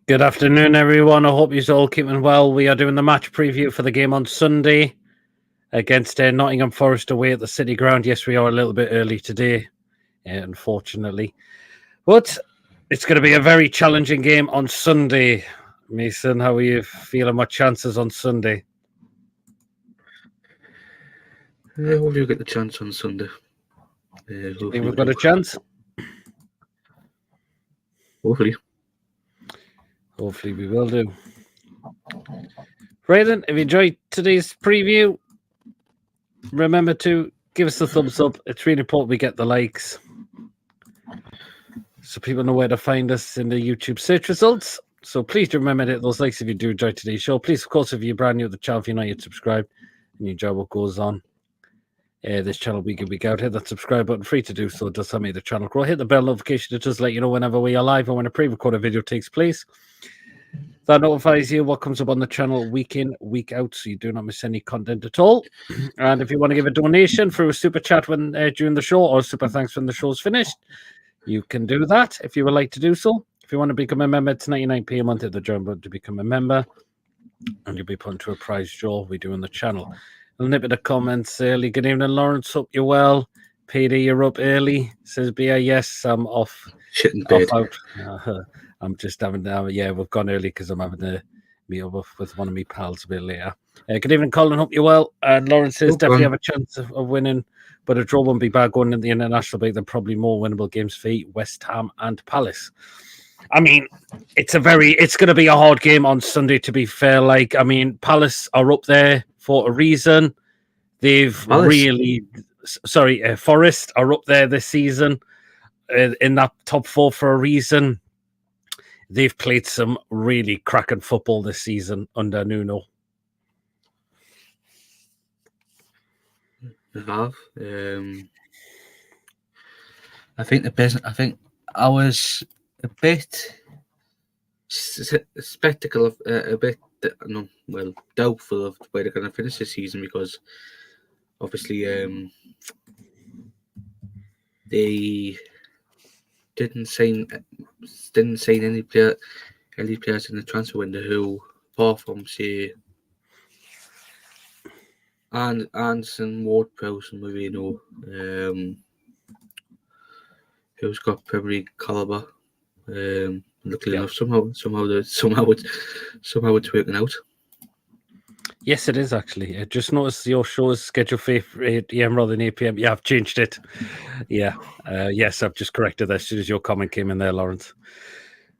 Good afternoon, everyone. I hope you're all keeping well. We are doing the match preview for the game on Sunday against Nottingham Forest away at the City Ground. Yes, we are a little bit early today, unfortunately. But it's going to be a very challenging game on Sunday. Mason, how are you feeling? What chances on Sunday? Hopefully we'll get the chance on Sunday. Think we've got a chance? Hopefully we will do. Right then, if you enjoyed today's preview, remember to give us a thumbs up. It's really important we get the likes, so people know where to find us in the YouTube search results. So please do remember to hit those likes if you do enjoy today's show. Please, of course, if you're brand new to the channel, if you're not yet subscribed and you enjoy what goes on this channel week in, week out, hit that subscribe button, free to do so. It does help make the channel grow. Hit the bell notification to just let you know whenever we are live and when a pre-recorded video takes place. That notifies you what comes up on the channel week in, week out, so you do not miss any content at all. And if you want to give a donation through a super chat when during the show, or super thanks when the show's finished, you can do that if you would like to do so. If you want to become a member, it's 99p a month at the join button to become a member, and you'll be put into a prize draw we do on the channel. A little bit of comments early. Good evening, Lawrence. Hope you're well. Peter, you're up early. Says Bia, yes, I'm off. shit in bed. Out. I'm just having we've gone early because I'm having to meet up with one of my pals a bit later. Good evening, Colin. Hope you're well. And Lawrence says definitely have a chance of winning, but a draw won't be bad going in the international break. Then probably more winnable games for West Ham and Palace. I mean, it's going to be a hard game on Sunday, to be fair. Palace are up there for a reason. Forest are up there this season in that top four for a reason. They've played some really cracking football this season under Nuno. They have. I think I was a bit spectacle of doubtful of where they're going to finish this season because obviously they didn't sign any players in the transfer window who, apart from say Anderson, Ward-Prowse, and Marino, who's got Premier League caliber. Luckily enough, somehow it's working out. Yes, it is actually. I just noticed your show is scheduled for 8 AM rather than 8 PM. Yeah, I've changed it. Yeah. Yes, I've just corrected that as soon as your comment came in there, Lawrence.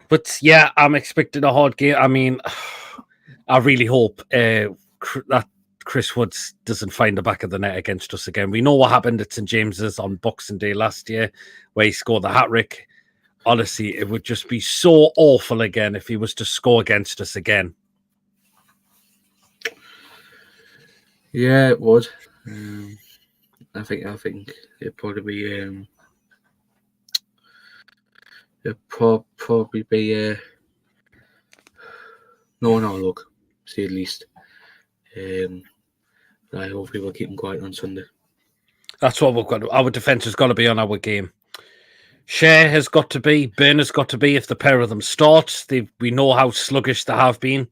But yeah, I'm expecting a hard game. I mean, I really hope that Chris Woods doesn't find the back of the net against us again. We know what happened at St. James's on Boxing Day last year, where he scored the hat-trick. Honestly, it would just be so awful again if he was to score against us again. Yeah, it would. I think it'd probably be no look, say at least. I hope we will keep him quiet on Sunday. That's what we've got. Our defence has got to be on our game. Shea has got to be. Burn has got to be. If the pair of them start, we know how sluggish they have been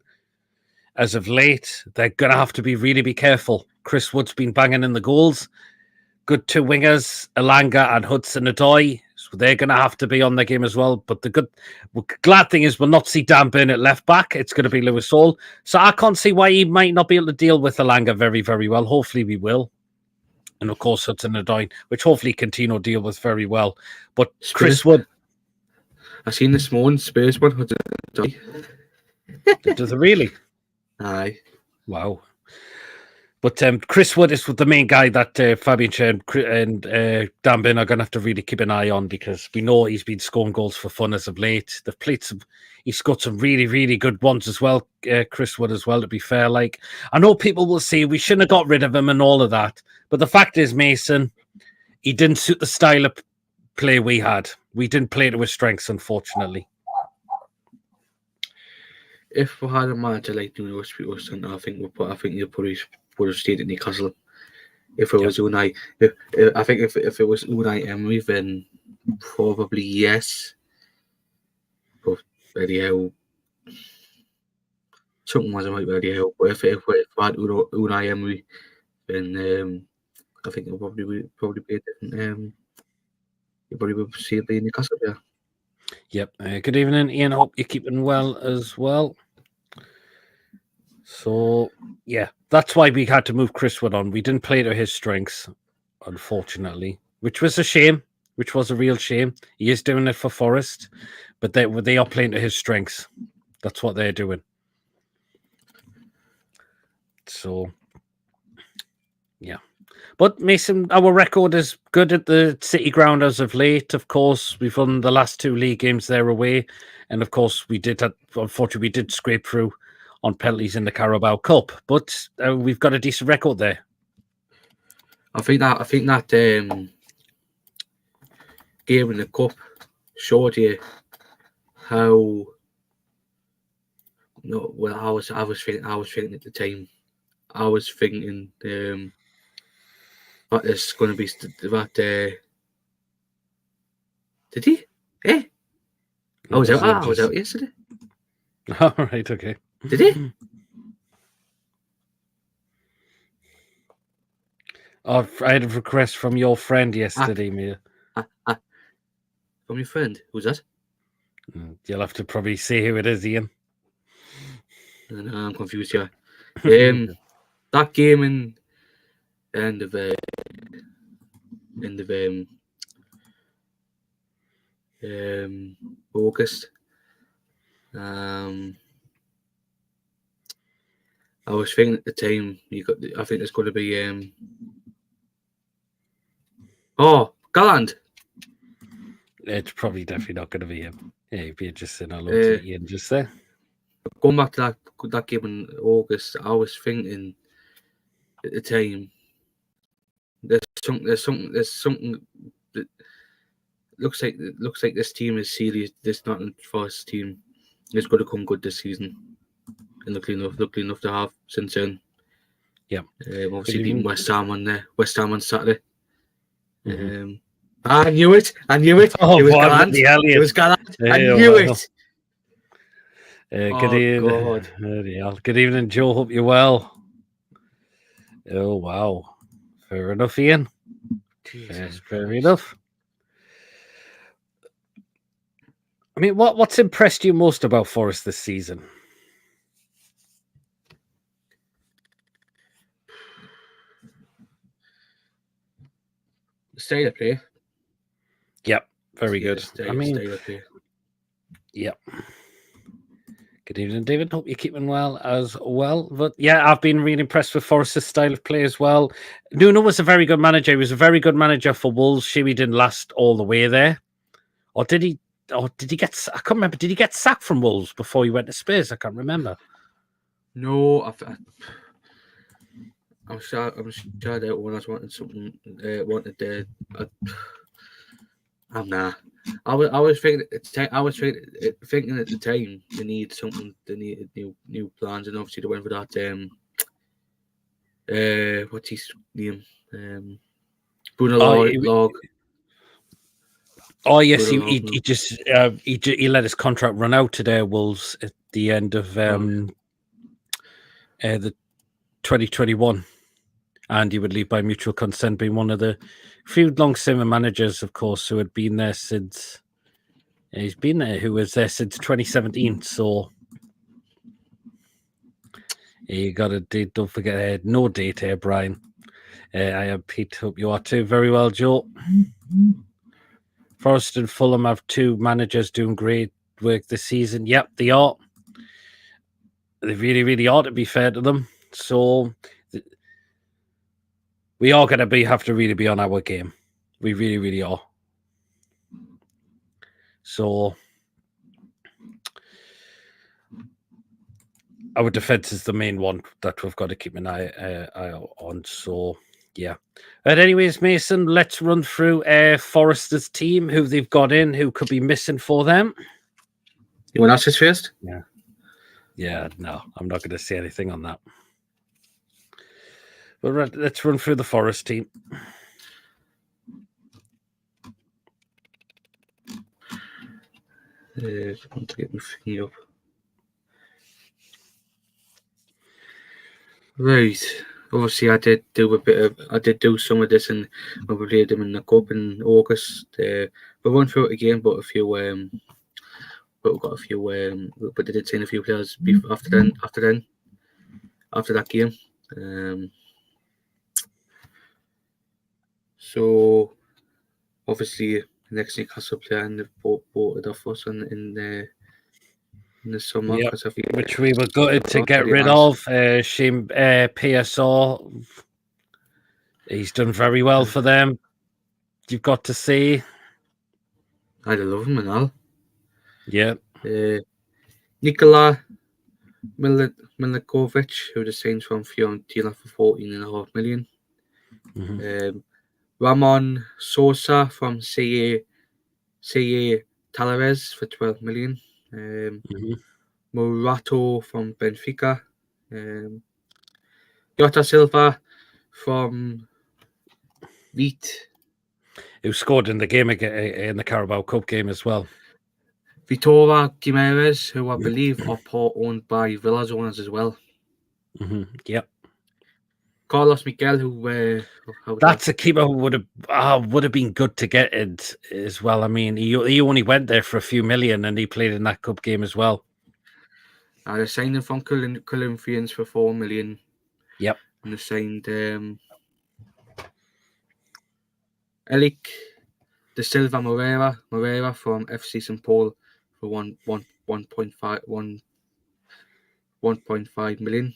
as of late. They're going to have to be careful. Chris Wood's been banging in the goals. Good two wingers, Elanga and Hudson-Odoi. So they're going to have to be on their game as well. But the glad thing is we'll not see Dan Burn at left back. It's going to be Lewis Hall. So I can't see why he might not be able to deal with Elanga very, very well. Hopefully we will. And of course Hudson-Odoi, which hopefully Coutinho deal with very well. But Chris Wood... I seen this morning Spurs one, Hudson-Odoi. Does it really? Aye. Wow. But Chris Wood is the main guy that Fabian Schär and Dan Burn are going to have to really keep an eye on, because we know he's been scoring goals for fun as of late. They've played he's got some really, really good ones as well, Chris Wood as well, to be fair. I know people will say we shouldn't have got rid of him and all of that, but the fact is, Mason, he didn't suit the style of play we had. We didn't play to his strengths, unfortunately. If we had a manager like Nuno Espirito Santo, I think he'll would have stayed at Newcastle. If it was Unai, if it was Unai Emery, then probably yes. But anyhow, something wasn't right really help. But if we had Unai Emery, then I think it'll probably be a different. You probably would see it being Newcastle. Yeah. Yep. Good evening, Ian. Hope you're keeping well as well. So, yeah, that's why we had to move Chris Wood on. We didn't play to his strengths, unfortunately, which was a shame, which was a real shame. He is doing it for Forest, but they are playing to his strengths. That's what they're doing. So, yeah. But Mason, our record is good at the City ground as of late. Of course, we've won the last 2 league games there away. And of course, unfortunately, we did scrape through on penalties in the Carabao Cup. But we've got a decent record there. I think that game in the cup showed you how. No, well, I was thinking at the time. I was thinking what is going to be that. Did he? Eh? I was out yesterday. All right, okay. Did he? Oh, I had a request from your friend yesterday, Mia. From your friend? Who's that? You'll have to probably say who it is, Ian. No, I'm confused. Yeah. That game in end of August. I was thinking at the time I think there's going to be Galland. It's probably definitely not going to be him. Yeah, if you're just saying hello to Ian just there. Going back to that game in August, I was thinking at the time there's something that looks like this team is serious. This Nottingham Forest team is going to come good this season, and lucky enough to have since then. Yeah, obviously beating West Ham on Saturday. Mm-hmm. I knew it. Oh, it was Gallant. It was Gallant. I knew it. God. Good evening, Joe. Hope you're well. Oh, wow. Fair enough, Ian. Fair enough. I mean, what's impressed you most about Forest this season? The state of play. Yep, very good. State of play. Yep. Good evening, David. Hope you're keeping well as well. But yeah, I've been really impressed with Forest's style of play as well. Nuno was a very good manager. He was a very good manager for Wolves. Sure, he didn't last all the way there. Or did he? Or did he get? I can't remember. Did he get sacked from Wolves before he went to Spurs? I can't remember. No, I'm sure that when I was wanting something, I'm not. I was thinking at the time they needed something. They needed new plans, and obviously they went for that. What's his name? Bruno Log. Oh yes, he just he let his contract run out today, Wolves, at the end of the 2021, and he would leave by mutual consent, being one of the few long-serving managers, of course, who had been there since. He's been there, who was there since 2017. So you got a date. Don't forget, no date here, Brian. I am Pete. Hope you are too. Very well, Joe. Forest and Fulham have 2 managers doing great work this season. Yep, they are. They really, really are, to be fair to them. So we are going to have to really be on our game. We really, really are. So our defense is the main one that we've got to keep an eye on. So yeah. But anyways, Mason, let's run through Forest's team, who they've got in, who could be missing for them. You want to ask this first? Yeah. No, I'm not going to say anything on that. But let's run through the Forest team. I want to get my thing up. Right. Obviously, I did do some of this, and we played them in the cup in August. We won through it again, but we've got a few. But they did sign a few players after that game. So obviously, the next Newcastle player, and they've bought it off us in the summer Yep. because Which we were gutted to get Teddy rid Adams. of. Shame PSR. He's done very well for them. You've got to see. I love him and all. Yeah. Nikola Milikovic, who just signed from Fiorentina for 14.5 million. Ramon Sosa from CA Talares for 12 million. Murato from Benfica. Jota Silva from Vite. Who scored in the game in the Carabao Cup game as well. Vitora Guimaraes, who I believe are owned by Villa's owners as well. Yep. Carlos Miguel, who that's a keeper who would have been good to get it as well. I mean, he only went there for a few million, and he played in that cup game as well. They signed him from Corinthians for 4 million. Yep. And they signed Elic De Silva Moreira from FC St Paul for 1.5 million.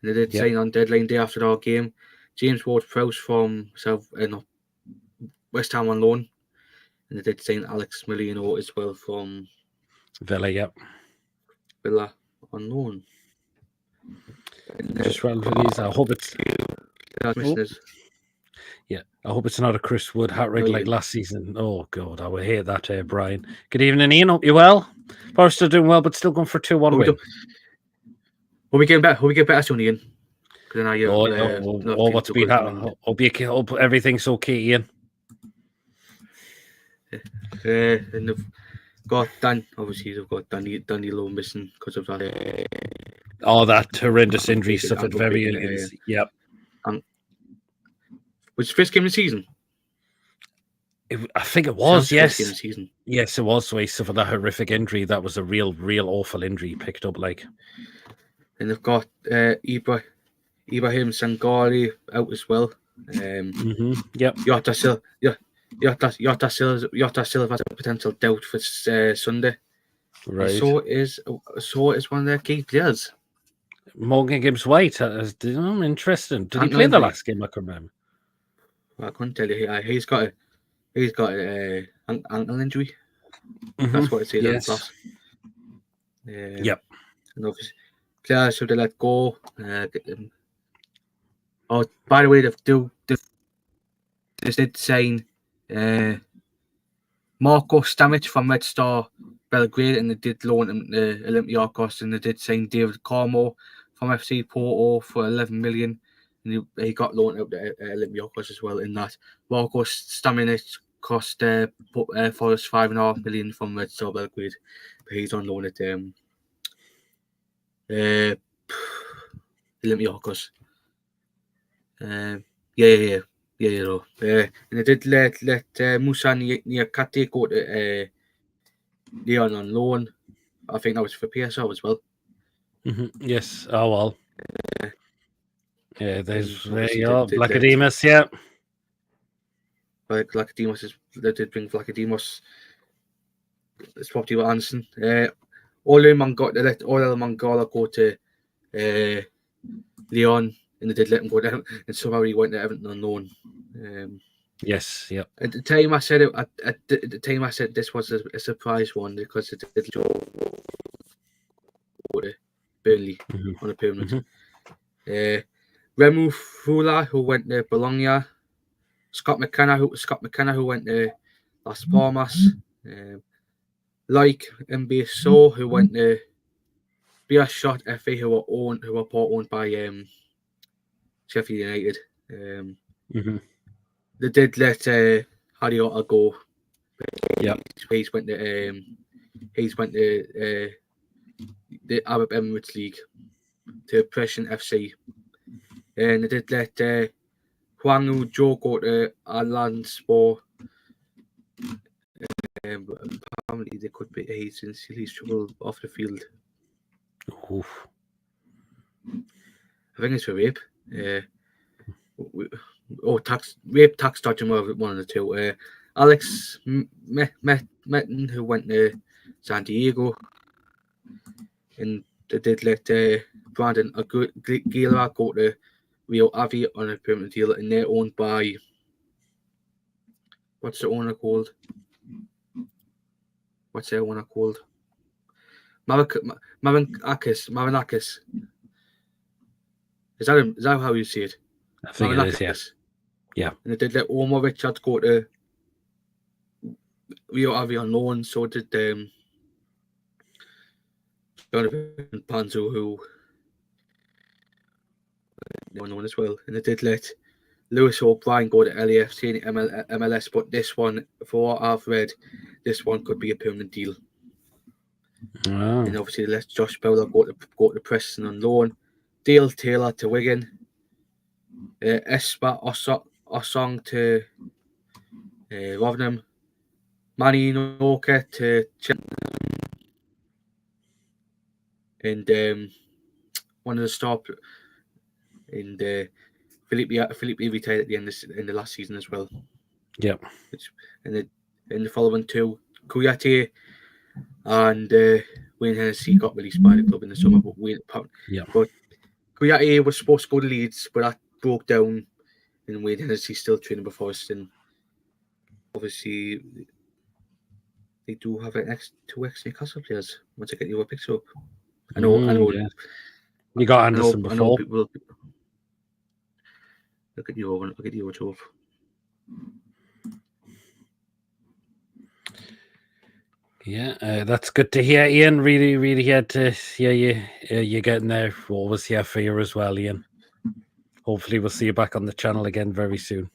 And they did sign on deadline day after our game James Ward-Prowse from West Ham on loan. And they did sign Alex Molino as well from Villa, yep. Villa on loan. Just run for these. I hope it's. Yeah, I hope it's not a Chris Wood hat trick like last season. Oh God, I would hate that, Brian. Good evening, Ian. Hope you're well. Forest still doing well, but still going for 2-1 win. Will we get better soon, Ian? What's been happening? Hope everything's okay, Ian. And they've got obviously they've got Danny Lowe missing because of that. That horrendous injury suffered very early. Yep. Was the first game of the season? I think it was, yes. First game of the season. Yes, it was. So he suffered that horrific injury. That was a real awful injury he picked up, like. And they've got Ibrahim Sangari out as well. Yep. Jota Silva has a potential doubt for Sunday. Right. So is one of their key players. Morgan Gibbs White. Interesting. Did he play the last game? I can remember. I couldn't tell you. He's got an ankle injury. That's what it says. Yes. Yep. And obviously, players who they let go. Oh, by the way, they did sign Marko Stamic from Red Star Belgrade, and they did loan him to Olympiacos, and they did sign David Carmo from FC Porto for 11 million, and he got loaned out to Olympiacos as well. In that, Marko Stamic cost Forest 5.5 million from Red Star Belgrade, but he's on loan at Olympiacos. And they did let Musa Niakate go to Leon on loan. I think that was for PSL as well. Yes. Oh well. Yeah, there you are. Vlachodimos, yeah. Vlachodimos they did bring Vlachodimos. It's probably with Anderson. Ole Mangala go to Leon, and they did let him go down, and somehow he went to Everton on loan. Yes, yeah. At the time I said this was a surprise one because it did go to Burnley on a permanent. Remu Fula, who went to Bologna. Scott McKenna, who went to Las Palmas. Like Mbaso, who went to Shot FA, who were part owned by Sheffield United. They did let Harry Otter go. Yeah, he's went to the Arab Emirates League to Pression FC. and they did let Huang Zhou go to Alanspor. Apparently, they could be he's in serious trouble off the field. Oof. I think it's for rape. Rape, tax dodging, one of the two. Alex Metten, who went to San Diego, and they did let Brandon Aguilera go to Rio Ave on a permanent deal, and they're owned by, what's the owner called? What's their owner called? Marinakis. Is that how you see it? I think it is, yeah. Yeah. And they did let Omar Richards go to Rio Ave on loan, so did Jonathan Panzo, who known as well. And they did let Lewis O'Brien go to LAFC in MLS, but this one, for what I've read, this one could be a permanent deal. Oh. And obviously they let Josh Bowler go to Preston on loan. Dale Taylor to Wigan. Espa Osong to Rotherham. Manny Noka to Cheltenham. And one of the stop. And Felipe retired at the end in the last season as well. Yep. And the following two, Kouyaté and Wayne Hennessy got released by the club in the summer. But Kouyaté was supposed to go to Leeds, but that broke down, and Wayne Hennessy still training for Forest. And obviously, they do have two ex-Newcastle players. Once I get your picks up, I know. Yeah. You got Anderson before. I know people. Look at you, Jove. Yeah, that's good to hear, Ian. Really, really had to hear you're getting there. Always here for you as well, Ian. Hopefully, we'll see you back on the channel again very soon.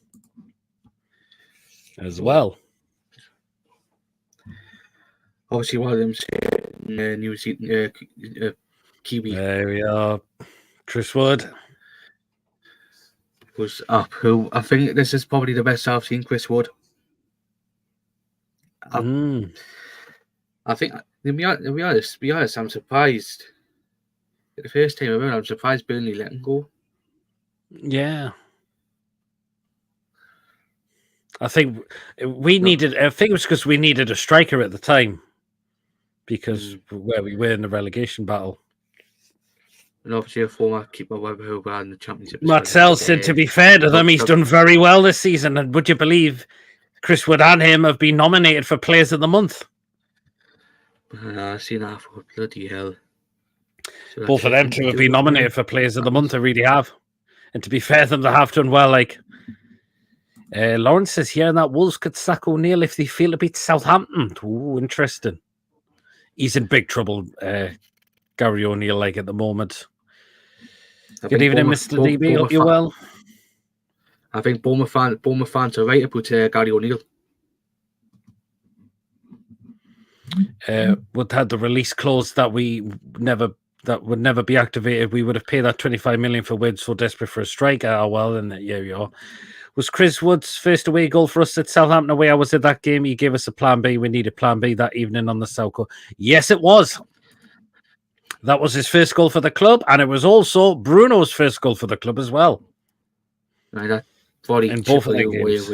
As well. Obviously, one of them's New Zealand Kiwi. There we are. Chris Wood was up. Who I think this is probably the best I've seen Chris Wood. I think, to be honest, I'm surprised. The first time around, I'm surprised Burnley let him go. Yeah. I think we needed, I think it was because we needed a striker at the time because where we were in the relegation battle. And obviously a former keeper who ran the Championship. Matt Selson, to be fair to them, he's done very well this season. And would you believe Chris Wood and him have been nominated for Players of the Month? I've seen that for bloody hell. So both of them two have been nominated for Players of the Month. They really have. And to be fair to them, they have done well. Like Lawrence says here, that Wolves could sack O'Neill if they fail to beat Southampton. Ooh, interesting. He's in big trouble, Gary O'Neill, like at the moment. Good evening, Mr. DB. Hope you're well. I think Bournemouth fans are right about Gary O'Neill. Would have the release clause that would never be activated. We would have paid that 25 million for Wood, so desperate for a striker. Oh, well, and yeah, we are. Was Chris Wood's first away goal for us at Southampton away? I was at that game. He gave us a plan B. We needed plan B that evening on the South Coast. Yes, it was. That was his first goal for the club, and it was also Bruno's first goal for the club as well. Right, that body in chip both of the games.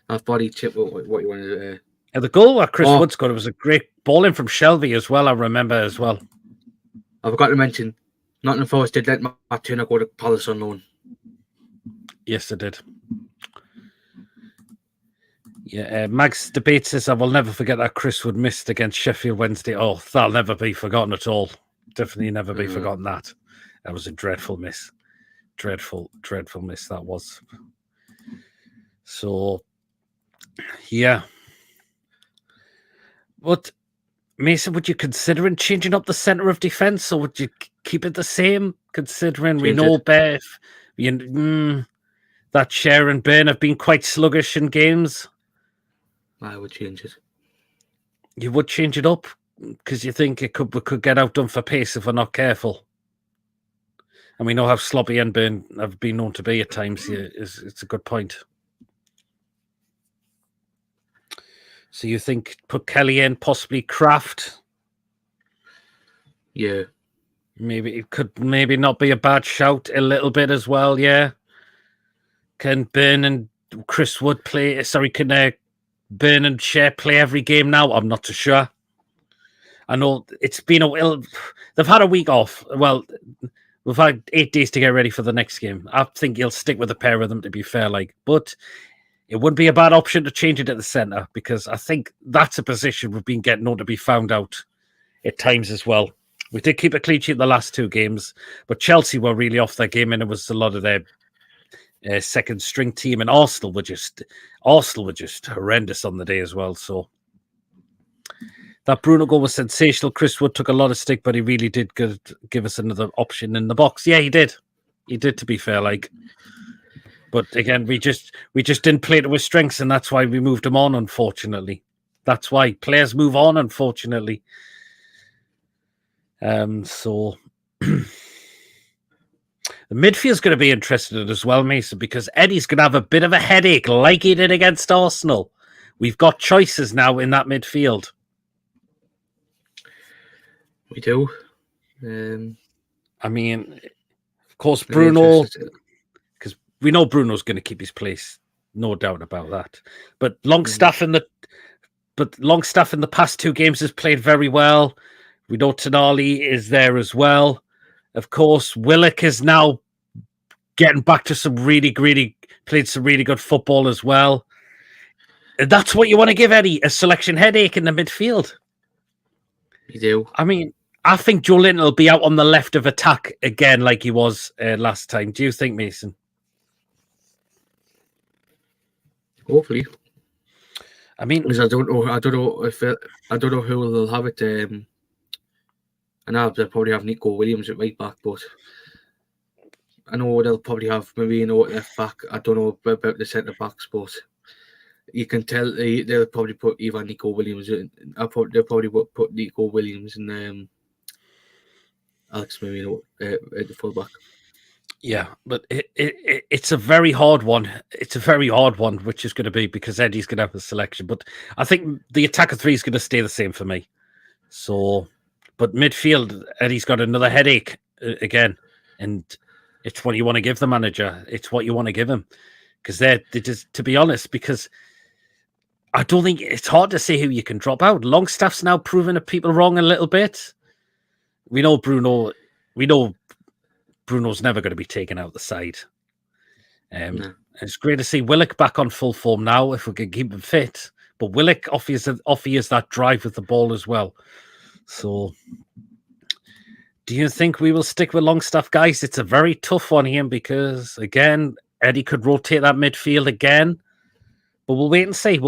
That body chip, what you wanted to... Yeah, the goal that Chris Wood got, it was a great ball in from Shelby as well, I remember as well. I forgot to mention, Nottingham Forest did let Matt Turner go to Palace on loan. Yes, they did. Yeah, Max Debate says, I will never forget that Chris Wood missed against Sheffield Wednesday. Oh, that'll never be forgotten at all. Definitely never be forgotten that. That was a dreadful miss. Dreadful miss that was. So, yeah. But, Mason, would you consider changing up the centre of defence, or would you keep it the same, considering we know Beth, that Cher and Byrne have been quite sluggish in games? I would change it. You would change it up because you think we could get outdone for pace if we're not careful. And we know how sloppy and Burn have been known to be at times. Yeah, it's a good point. So you think put Kelly in, possibly Kraft? Yeah. Maybe it could not be a bad shout a little bit as well, yeah. Can Burn and Chris Wood play? Sorry, can Burn and Shea play every game now? I'm not too sure. I know it's been a while. They've had a week off. Well, we've had 8 days to get ready for the next game. I think he'll stick with a pair of them, to be fair. But it wouldn't be a bad option to change it at the centre, because I think that's a position we've been getting on to be found out at times as well. We did keep a clean sheet in the last 2 games, but Chelsea were really off their game, and it was a lot of their second string team, and Arsenal were just horrendous on the day as well. So that Bruno goal was sensational. Chris Wood took a lot of stick, but he really did give us another option in the box. Yeah, he did. He did, to be fair. But again, we just didn't play to his strengths, and that's why we moved him on. Unfortunately, that's why players move on. Unfortunately, so. The midfield's going to be interested as well, Mason, because Eddie's going to have a bit of a headache like he did against Arsenal. We've got choices now in that midfield. We do. I mean, of course, Bruno, because we know Bruno's going to keep his place, no doubt about that. But Longstaff in the past 2 games has played very well. We know Tonali is there as well. Of course, Willock is now getting back to played some really good football as well. That's what you want to give Eddie, a selection headache in the midfield. You do. I mean, I think Joe Linton will be out on the left of attack again like he was last time. Do you think, Mason? Hopefully. I mean, because I don't know who they'll have it. I know they'll probably have Nico Williams at right back, but I know they'll probably have maybe at left back. I don't know about the centre backs, but you can tell they'll probably put either Nico Williams in. They'll probably put Nico Williams and Alex Marino at the full back. Yeah, but it's a very hard one. It's a very hard one, which is going to be because Eddie's going to have a selection. But I think the attack of 3 is going to stay the same for me. So, but midfield, Eddie's got another headache again. And it's what you want to give the manager. It's what you want to give him. Because they're just, to be honest, because I don't think it's hard to say who you can drop out. Longstaff's now proving people wrong a little bit. We know Bruno's never going to be taken out the side. No. It's great to see Willock back on full form now, if we can keep him fit. But Willock offers that drive with the ball as well. So, do you think we will stick with Longstaff, guys? It's a very tough one here because, again, Eddie could rotate that midfield again. But we'll wait and see.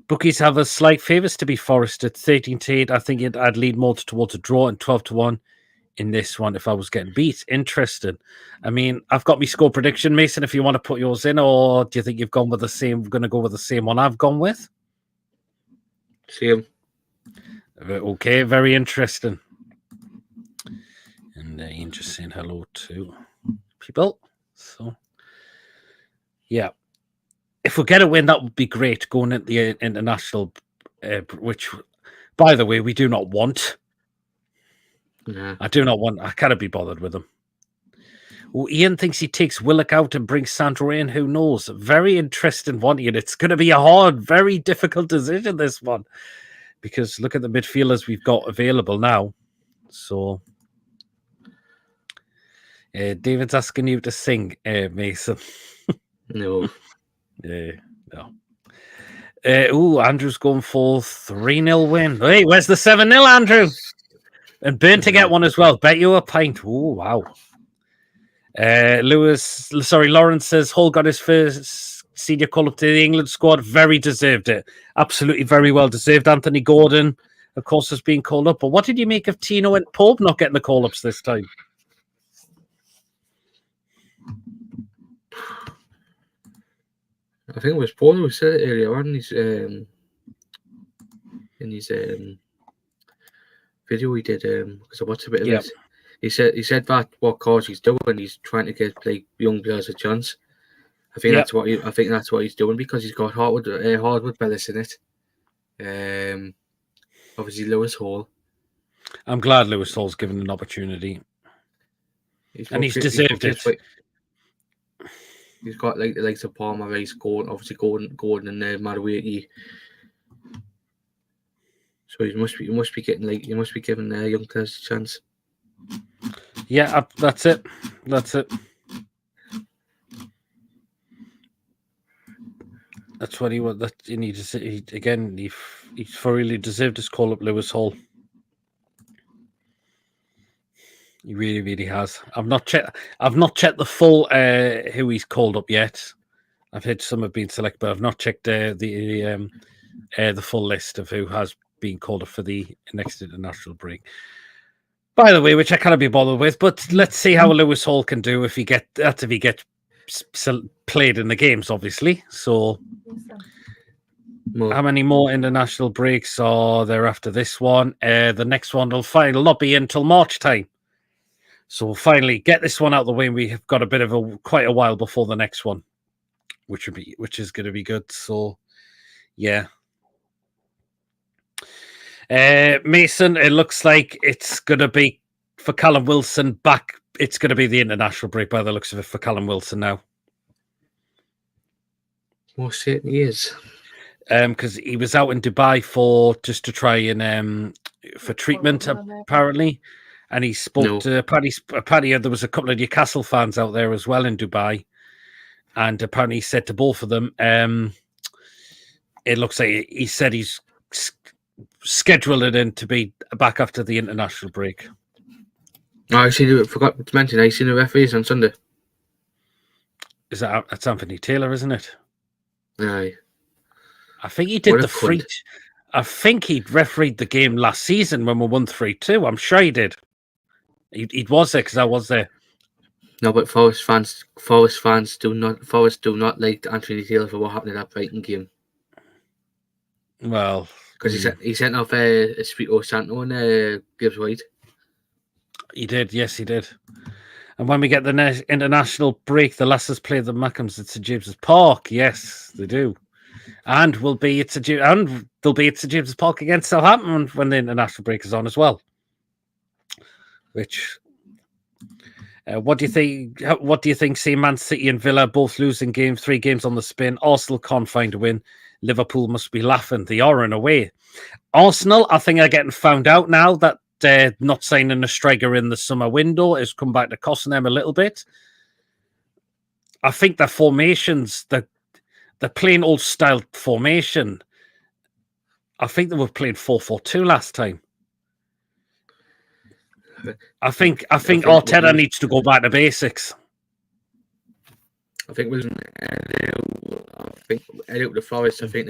Bookies have a slight favours to be Forest at 13-8. I think I'd lead more towards a draw and 12-1 in this one if I was getting beat. Interesting. I mean, I've got my score prediction, Mason, if you want to put yours in, or do you think you've gone with the same? We're going to go with the same one I've gone with? Same. Okay, very interesting. And Ian just saying hello to people. So, yeah. If we get a win, that would be great going at the international, which, by the way, we do not want. Yeah. I do not want. I cannot be bothered with him. Well, Ian thinks he takes Willock out and brings Sandro in. Who knows? Very interesting one, Ian. It's going to be a hard, very difficult decision, this one. Because look at the midfielders we've got available now. So, David's asking you to sing, Mason. No. No. Andrew's going for 3-0 win. Hey, where's the 7-0, Andrew? And Burn to get one as well. Bet you a pint. Oh, wow. Lawrence says Hull got his first senior call-up to the England squad. Very deserved it. Absolutely very well deserved. Anthony Gordon, of course, has been called up. But what did you make of Tino and Pope not getting the call-ups this time? I think it was Paul who said it earlier on in his video he did, because I watched a bit of it. He said that what coach he's doing, he's trying to get like young players a chance. I think that's what he's doing because he's got Hardwood Bellis in it. Obviously Lewis Hall. I'm glad Lewis Hall's given an opportunity, and he's deserved it. He's got like the likes of Palmer, Rice, Gordon, and Madueke. So he must be getting giving young players a chance. Yeah, that's it. That's what he was. That you need to see again. He thoroughly deserved his call up, Lewis Hall. He really, really has. I've not checked the full who he's called up yet. I've heard some have been selected, but I've not checked the full list of who has been called up for the next international break. By the way, which I cannot be bothered with, but let's see how Lewis Hall can do if he gets played in the games, obviously. So, how many more international breaks are there after this one? The next one will not be until March time. So we'll finally get this one out of the way. We have got a bit of quite a while before the next one, which is going to be good. So, yeah. Mason, it looks like it's going to be for Callum Wilson back. It's going to be the international break by the looks of it for Callum Wilson now. Most certainly is. Because he was out in Dubai just to try and for treatment apparently, and he spoke to Paddy. There was a couple of Newcastle fans out there as well in Dubai, and apparently he said to both of them, it looks like he said he's scheduled it in to be back after the international break. I forgot to mention, I seen the referees on Sunday. That's Anthony Taylor, isn't it? Aye. I think he did the free. I think he refereed the game last season when we won 3-2. I'm sure he did. He was there because I was there. No, but Forest do not like Anthony Taylor for what happened in that Brighton game. Well, because he sent off Espirito Santo and Gibbs White. He did, yes, he did. And when we get the international break, the Lassers play the Mackhams at St James's Park. Yes, they do. And they'll be at St James's Park against Southampton when the international break is on as well. Which, what do you think? What do you think? See, Man City and Villa both losing 3 games on the spin. Arsenal can't find a win. Liverpool must be laughing. They are in a way. Arsenal, I think, are getting found out now that not signing a striker in the summer window has come back to costing them a little bit. I think their formations, the plain old style formation, I think they were playing 4-4-2 last time. I think Arteta needs to go back to basics. I think the Forest. I think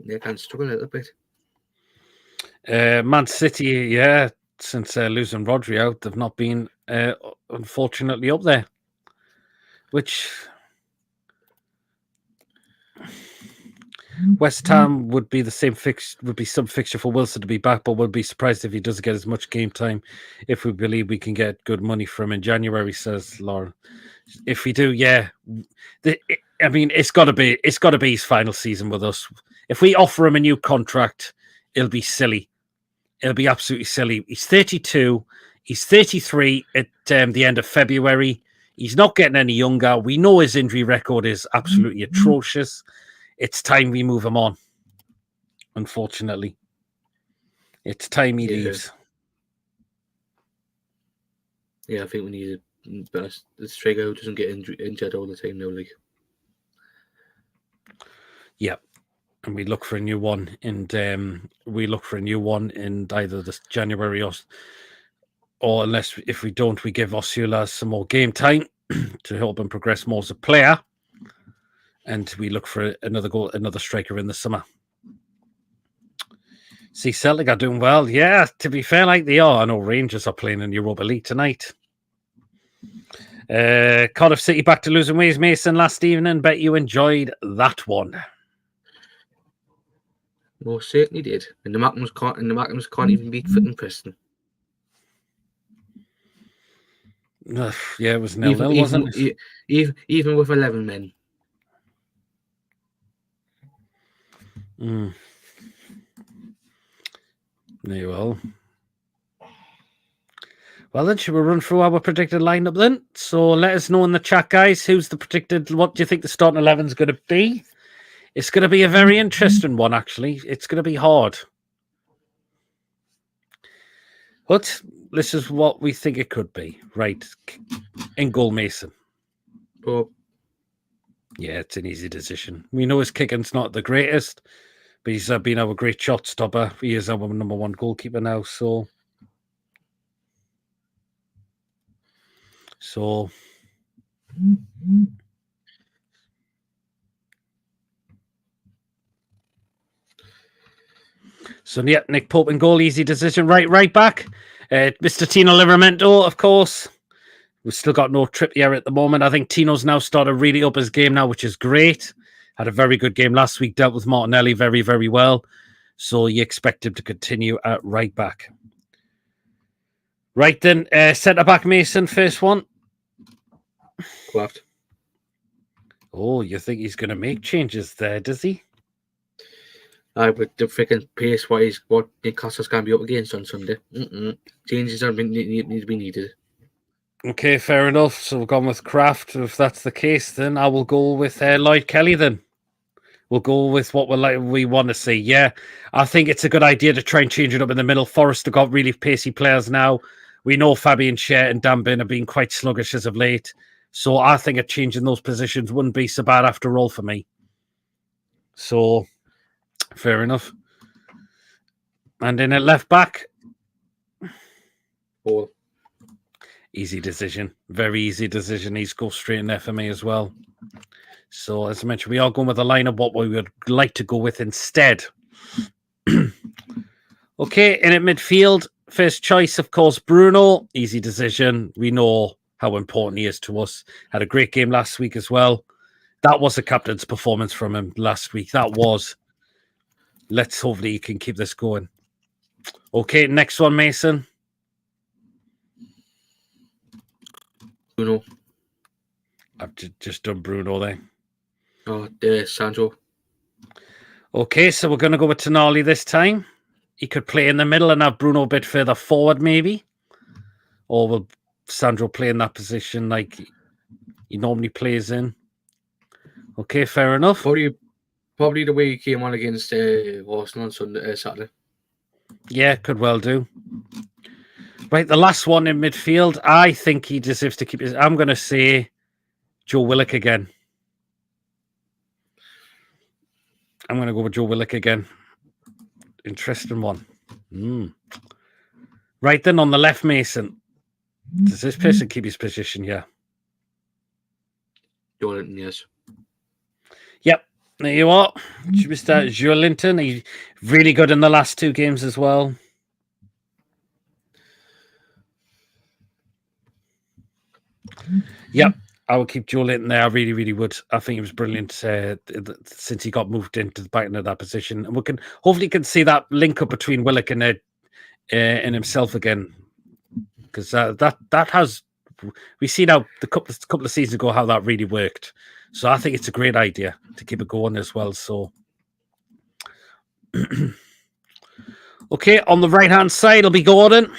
they can struggle a little bit. Man City, yeah, since losing Rodri out, they've not been unfortunately up there. Which West Ham would be the same would be some fixture for Wilson to be back, but would be surprised if he doesn't get as much game time. If we believe we can get good money from him in January, says Lauren. If we do, yeah, I mean it's got to be his final season with us. If we offer him a new contract, it'll be silly. It'll be absolutely silly. He's 32. He's 33 at the end of February. He's not getting any younger. We know his injury record is absolutely atrocious. It's time we move him on. Unfortunately, it's time he leaves. Yeah, I think we need a striker who doesn't get injured all the time now. Like, yeah, and we look for a new one, and we look for a new one in either this January or unless if we don't, we give Osula some more game time to help him progress more as a player. And we look for another striker in the summer. See, Celtic are doing well. Yeah, to be fair, like they are. I know Rangers are playing in Europa League tonight. Cardiff City back to losing ways, Mason, last evening. Bet you enjoyed that one. Most certainly did. And the Mackhams can't even beat Fitton Preston. Yeah, it was 0-0, wasn't it? Even with 11 men. There you go. Well, then, should we run through our predicted lineup then? So let us know in the chat, guys, who's the predicted, what do you think the starting 11 is going to be? It's going to be a very interesting one, actually. It's going to be hard. But this is what we think it could be. Right. In goal, Mason. Oh. Yeah, it's an easy decision. We know his kicking's not the greatest, but he's been our great shot stopper. He is our number one goalkeeper now, So yeah, Nick Pope in goal, easy decision. Right back. Mr. Tino Livramento, of course. We've still got no Trippier at the moment. I think Tino's now started really up his game now, which is great. Had a very good game last week, dealt with Martinelli very, very well. So you expect him to continue at right back. Right then, centre-back Mason, first one. Left. Oh, you think he's going to make changes there, does he? With the freaking pace, what Newcastle's going to be up against on Sunday. Changes need to be needed. Okay, fair enough. So we've gone with Kraft. If that's the case, then I will go with Lloyd Kelly then. We'll go with what we want to see. Yeah, I think it's a good idea to try and change it up in the middle. Forest have got really pacey players now. We know Fabian Schär and Dan Bin have been quite sluggish as of late. So I think a change in those positions wouldn't be so bad after all for me. So, fair enough. And then at left back. Oh. Easy decision. Very easy decision. He's go straight in there for me as well. So, as I mentioned, we are going with a lineup what we would like to go with instead. Okay, in at midfield, first choice, of course, Bruno. Easy decision. We know how important he is to us. Had a great game last week as well. That was a captain's performance from him last week. That was. Let's hopefully he can keep this going. Okay, next one, Mason. Bruno. I've just done Bruno there. Oh, Sancho. Okay, so we're going to go with Tonali this time. He could play in the middle and have Bruno a bit further forward, maybe. Or will Sandro play in that position like he normally plays in? Okay, fair enough. Probably the way he came on against Arsenal on Saturday. Yeah, could well do. Right, the last one in midfield. I think he deserves to keep his... I'm going to say Joe Willock again. I'm going to go with Joe Willock again. Interesting one. Right then, on the left, Mason. Does this person keep his position? Yeah. Joelinton, yes. Yep. There you are. Should we start Joelinton? He's really good in the last two games as well. Yep. I would keep Joelinton there. I really, really would. I think he was brilliant since he got moved into the back end of that position. And we can hopefully see that link up between Willock and himself again. Because that has... We see now the couple of seasons ago how that really worked. So I think it's a great idea to keep it going as well. So, okay, on the right-hand side, it'll be Gordon.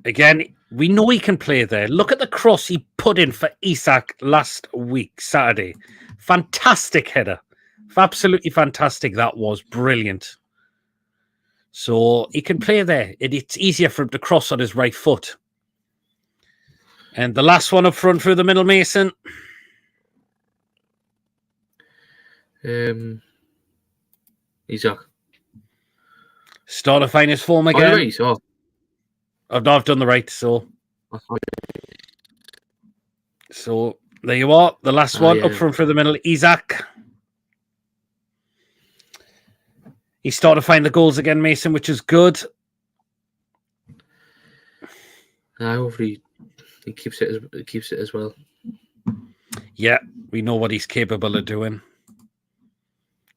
Again, we know he can play there. Look at the cross he put in for Isak last week, Saturday. Fantastic header. Absolutely fantastic. That was brilliant. So he can play there. It's easier for him to cross on his right foot. And the last one up front through the middle, Mason. Isak. Start to find his form again. Right, so. I've done the right, so. So there you are. The last one up front through the middle, Isak. He's starting to find the goals again, Mason, which is good. Hopefully he keeps it as well. Yeah, we know what he's capable of doing.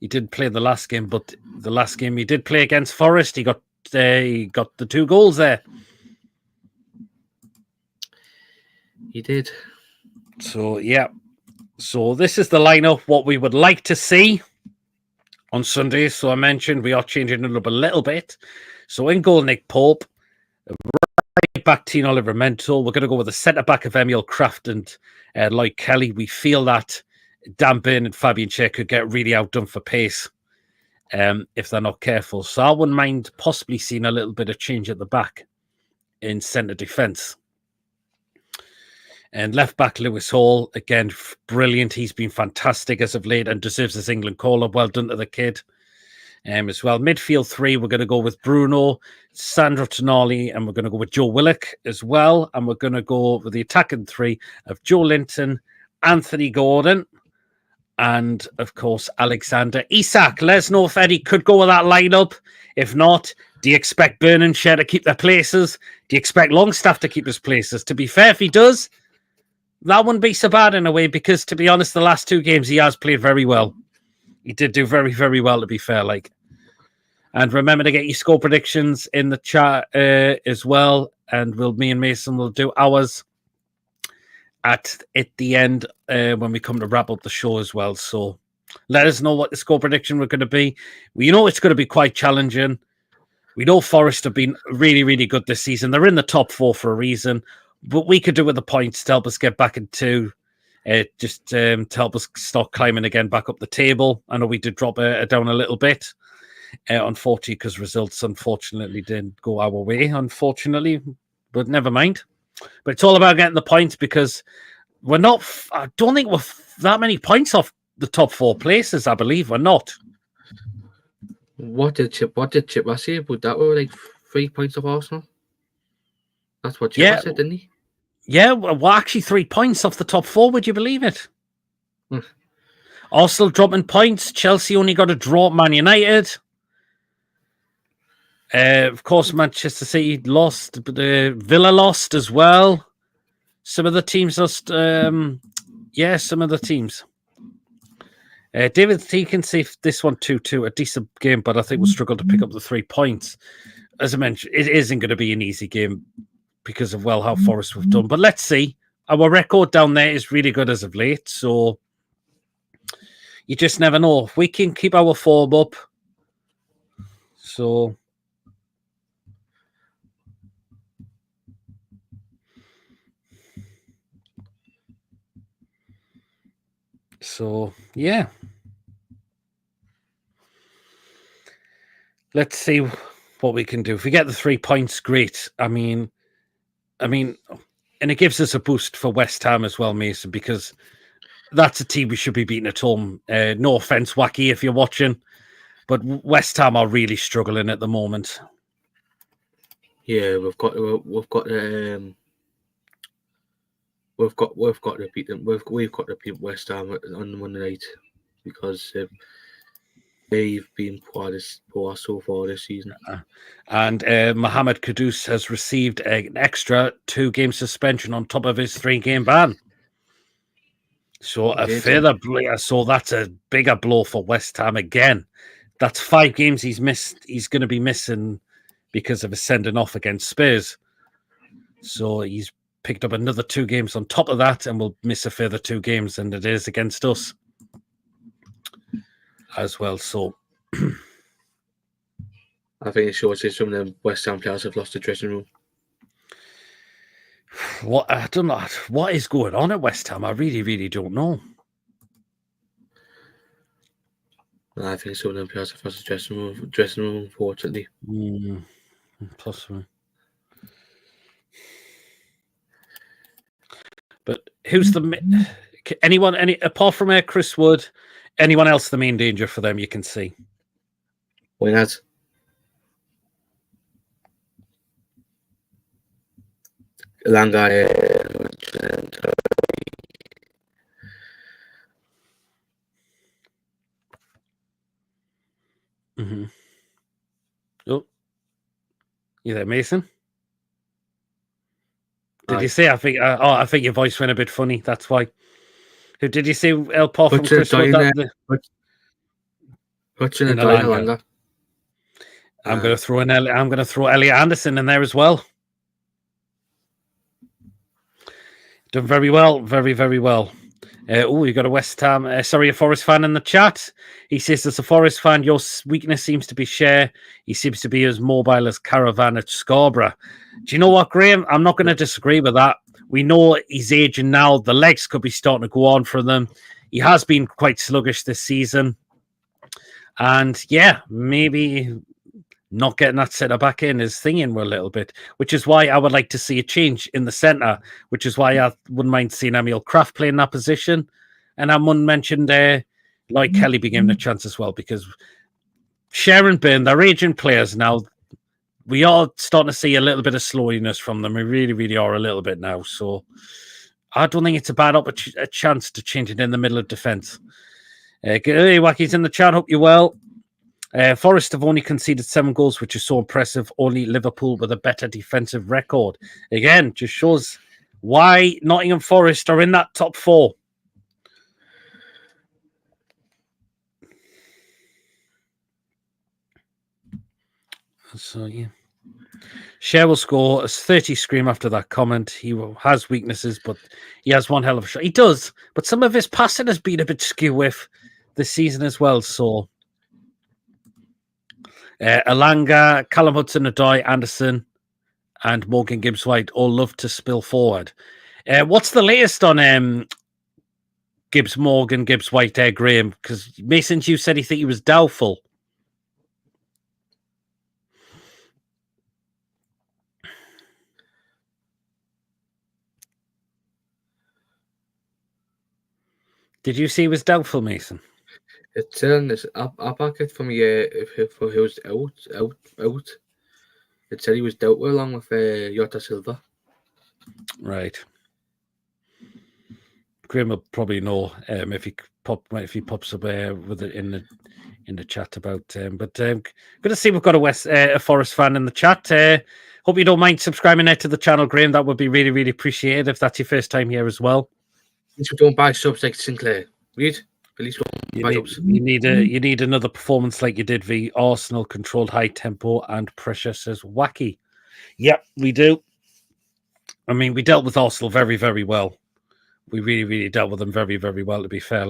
He did play the last game, but the last game he did play against Forest, he got the 2 goals there. He did. So, yeah. So, this is the lineup, what we would like to see on Sunday. So, I mentioned we are changing it up a little bit. So, in goal, Nick Pope. Right back, Tino Livramento. We're going to go with the centre-back of Emil Kraft and Lloyd Kelly. We feel that Dan Burn and Fabian Schär could get really outdone for pace if they're not careful. So I wouldn't mind possibly seeing a little bit of change at the back in centre defence. And left back Lewis Hall, again, brilliant. He's been fantastic as of late and deserves his England call-up. Well done to the kid as well. Midfield 3, we're going to go with Bruno, Sandro Tonali, and we're going to go with Joe Willock as well. And we're going to go with the attacking 3 of Joe Linton, Anthony Gordon, and, of course, Alexander Isak. Let us know if Eddie could go with that lineup. If not, do you expect Burn and Schär to keep their places? Do you expect Longstaff to keep his places? To be fair, if he does, that wouldn't be so bad in a way, because, to be honest, the last 2 games he has played very well. He did do very, very well, to be fair. And remember to get your score predictions in the chat as well. And me and Mason will do ours at the end when we come to wrap up the show as well. So let us know what the score prediction we're going to be. We know it's going to be quite challenging. We know Forest have been really, really good this season. They're in the top 4 for a reason. But we could do with the points to help us get back into just to help us start climbing again back up the table. I know we did drop down a little bit, unfortunately, because results unfortunately didn't go our way, unfortunately. But never mind. But it's all about getting the points, because we're not. I don't think we're that many points off the top 4 places. I believe we're not. What did Chip say about that? We were like 3 points off Arsenal. That's what Chip said, didn't he? Yeah, well, actually 3 points off the top 4. Would you believe it? Arsenal dropping points. Chelsea only got a draw at Man United. Of course, Manchester City lost, but Villa lost as well. Some of the teams lost. Some of the teams. David T can see this one 2-2, a decent game, but I think we'll struggle to pick up the 3 points. As I mentioned, it isn't going to be an easy game because of how Forest have done. But let's see. Our record down there is really good as of late, so you just never know. If we can keep our form up, So yeah. Let's see what we can do. If we get the 3 points, great. I mean, and it gives us a boost for West Ham as well, Mason, because that's a team we should be beating at home. No offense, Wacky, if you're watching, but West Ham are really struggling at the moment. Yeah, we've got to beat them. We've got to beat West Ham on Monday night, because they've been poor so far this season. And Mohamed Kudus has received an extra 2-game suspension on top of his 3-game ban. So so that's a bigger blow for West Ham again. That's 5 games he's missed. He's going to be missing because of his sending off against Spurs. So he's picked up another 2 games on top of that, and will miss a further 2 games, and it is against us as well. So I think it shows that some of the West Ham players have lost the dressing room. I don't know what is going on at West Ham. I really, really don't know. I think some of them players have lost the dressing room, unfortunately. Possibly. But who's anyone apart from Chris Wood, anyone else the main danger for them you can see? Wingers. Langai. Oh, you there, Mason? Did you say? I think your voice went a bit funny. That's why. Who did you say? Apart from Chris Wood, Elanga. I'm going to throw Elliot Anderson in there as well. Done very well, very, very well. You got a a Forest fan in the chat. He says, as a Forest fan, your weakness seems to be Share. He seems to be as mobile as Caravan at Scarborough. Do you know what, Graham? I'm not going to disagree with that. We know he's aging now. The legs could be starting to go on for them. He has been quite sluggish this season. And yeah, maybe not getting that centre back in is thinging a little bit, which is why I would like to see a change in the centre, which is why I wouldn't mind seeing Emil Kraft play in that position. And I wouldn't mention Lloyd Kelly be given a chance as well, because Sharon Byrne, they're aging players now. We are starting to see a little bit of slowness from them. We really, really are a little bit now. So I don't think it's a bad a chance to change it in the middle of defence. Hey, Wacky's in the chat. Hope you're well. Forest have only conceded 7 goals, which is so impressive. Only Liverpool with a better defensive record. Again, just shows why Nottingham Forest are in that top 4. So, yeah. Cher will score a 30 scream after that comment. He has weaknesses, but he has one hell of a shot. He does, but some of his passing has been a bit skew with this season as well. So, Alanga, Callum Hudson-Odoi, Anderson, and Morgan Gibbs-White all love to spill forward. What's the latest on Gibbs-Morgan, Gibbs-White, Graham? Because Mason, you said he was doubtful. Did you see he was doubtful, Mason? It's I back it from for he was out. It said he was doubtful along with Jota Silva. Right. Graham will probably know if he pops up with it in the chat about. But good to see we've got a Forest fan in the chat. Hope you don't mind subscribing to the channel, Graham. That would be really, really appreciated if that's your first time here as well. At least we don't buy subs like Sinclair. Read. At least you need another performance like you did v Arsenal, controlled high tempo and pressure, says Wacky. Yep, we do. I mean, we dealt with Arsenal very, very well. We really, really dealt with them very, very well, to be fair.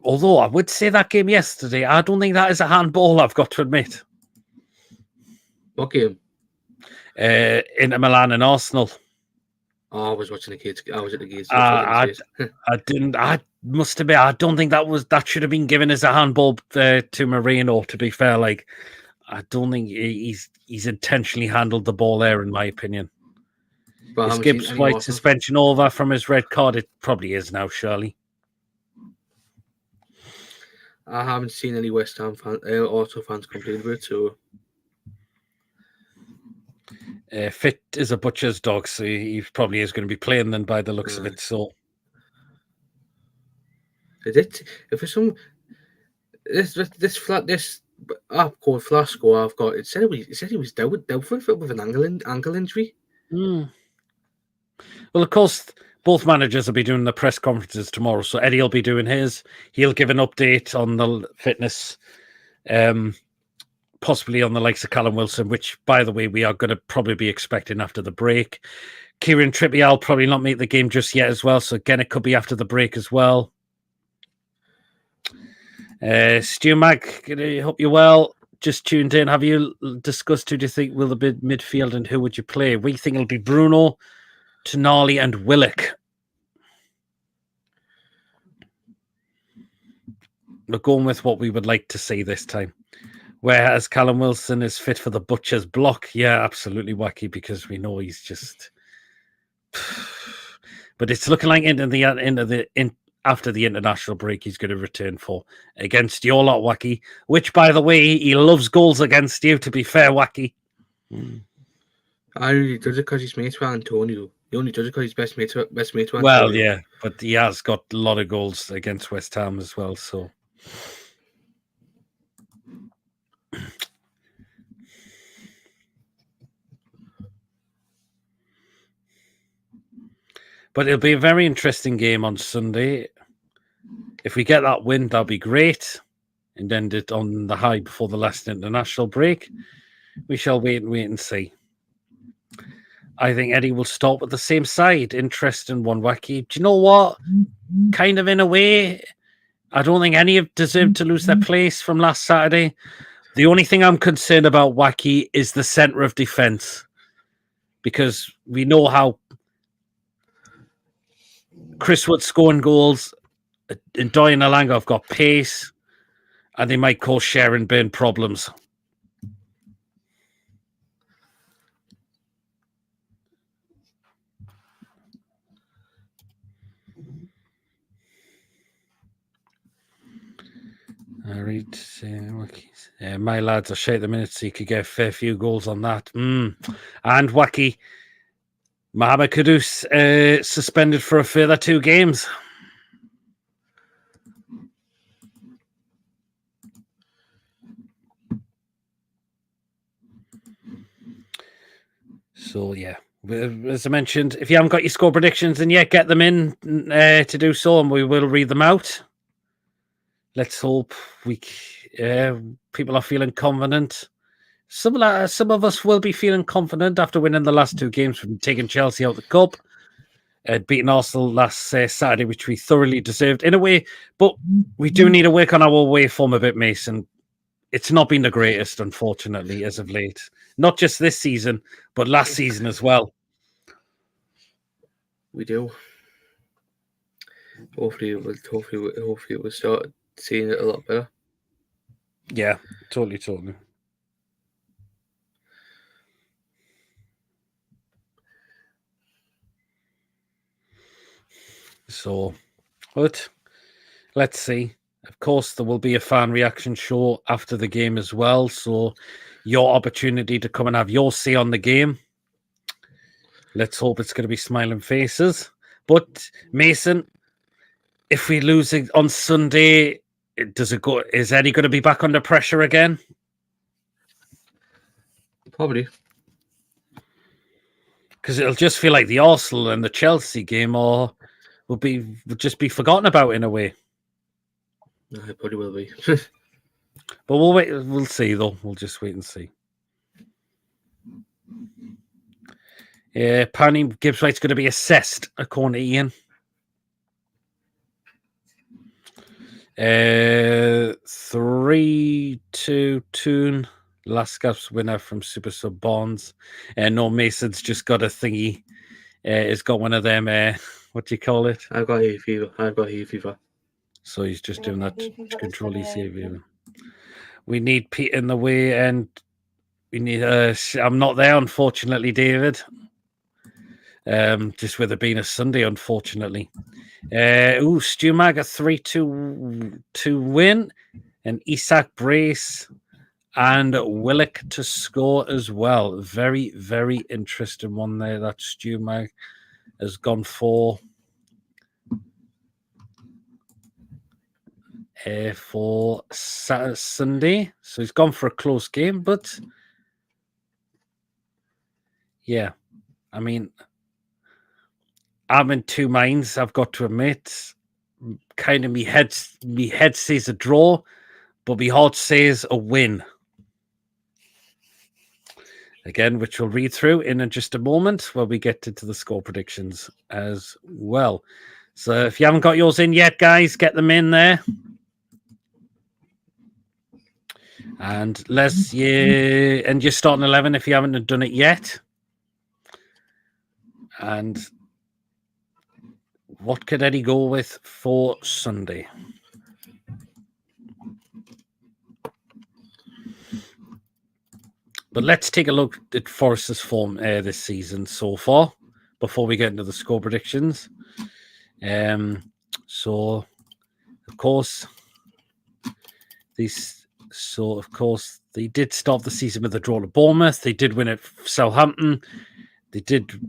Although I would say that game yesterday, I don't think that is a handball, I've got to admit. What game? Inter Milan and Arsenal. Oh, I was watching the kids. I was at the kids. I didn't. I must admit, I don't think that should have been given as a handball to Moreno. To be fair, I don't think he's intentionally handled the ball there, in my opinion. But is Gibbs White suspension over from his red card? It probably is now, surely. I haven't seen any West Ham Arsenal fans complain about it, so. Fit is a butcher's dog, so he probably is going to be playing then by the looks of it. So, if for some this called Flasco I've got, it said he was doubtful with an ankle injury. Well, of course, both managers will be doing the press conferences tomorrow. So Eddie will be doing his. He'll give an update on the fitness. Possibly on the likes of Callum Wilson, which, by the way, we are going to probably be expecting after the break. Kieran Trippier will probably not make the game just yet as well, so again, it could be after the break as well. Stu Mag, I hope you're well. Just tuned in. Have you discussed who do you think will be midfield and who would you play? We think it'll be Bruno, Tonali and Willock. We're going with what we would like to see this time. Whereas Callum Wilson is fit for the butcher's block. Yeah, absolutely wacky, because we know he's just. But it's looking like after the international break, he's going to return for against your lot, Wacky. Which, by the way, he loves goals against you. To be fair, Wacky. I really does it because he's mates with Antonio. He only does it because he's best mates with Antonio. Well, yeah, but he has got a lot of goals against West Ham as well. So. But it'll be a very interesting game on Sunday. If we get that win, that'll be great. And end it on the high before the last international break. We shall wait and see. I think Eddie will start with the same side. Interesting one, Wacky. Do you know what? Kind of in a way, I don't think any have deserved to lose their place from last Saturday. The only thing I'm concerned about, Wacky, is the centre of defence. Because we know how Chris Wood scoring goals and Doyen Alanga have got pace, and they might cause Sharon Byrne problems. All right, my lads are shite the minute, so you could get a fair few goals on that. And Wacky, Mohamed Kudus suspended for a further 2 games. So, yeah, as I mentioned, if you haven't got your score predictions and yet, get them in to do so, and we will read them out. Let's hope people are feeling confident. Some of us will be feeling confident after winning the last 2 games from taking Chelsea out of the cup, beating Arsenal last Saturday, which we thoroughly deserved in a way. But we do need to work on our away form a bit, Mason. It's not been the greatest, unfortunately, as of late. Not just this season, but last season as well. We do. Hopefully we'll start seeing it a lot better. Yeah, totally. So, but let's see. Of course, there will be a fan reaction show after the game as well. So, your opportunity to come and have your say on the game. Let's hope it's going to be smiling faces. But Mason, if we lose it on Sunday, is Eddie going to be back under pressure again? Probably. Because it'll just feel like the Arsenal and the Chelsea game will just be forgotten about in a way. No, it probably will be. But we'll wait. We'll see, though. We'll just wait and see. Yeah, apparently Gibbs-White's going to be assessed, according to Ian. 3-2 last Gasps winner from Super Sub Bonds. No, Mason's just got a thingy. He's got one of them. What do you call it? I've got hay fever. So he's just doing that to control his hay fever. We need Pete in the way, and we need. I'm not there, unfortunately, David. Just with it being a Sunday, unfortunately. Stu Mag a 3-2 win, and Isak brace and Willock to score as well. Very, very interesting one there that Stu Mag has gone for Sunday. So he's gone for a close game, but yeah, I mean, I'm in 2 minds, I've got to admit. Kind of me head says a draw, but my heart says a win. Again, which we'll read through in just a moment where we get into the score predictions as well. So if you haven't got yours in yet, guys, get them in there. And Les, and you're starting 11 if you haven't done it yet. And what could Eddie go with for Sunday? But let's take a look at Forest's form this season so far before we get into the score predictions. So, of course, they did start the season with a draw to Bournemouth. They did win at Southampton. They did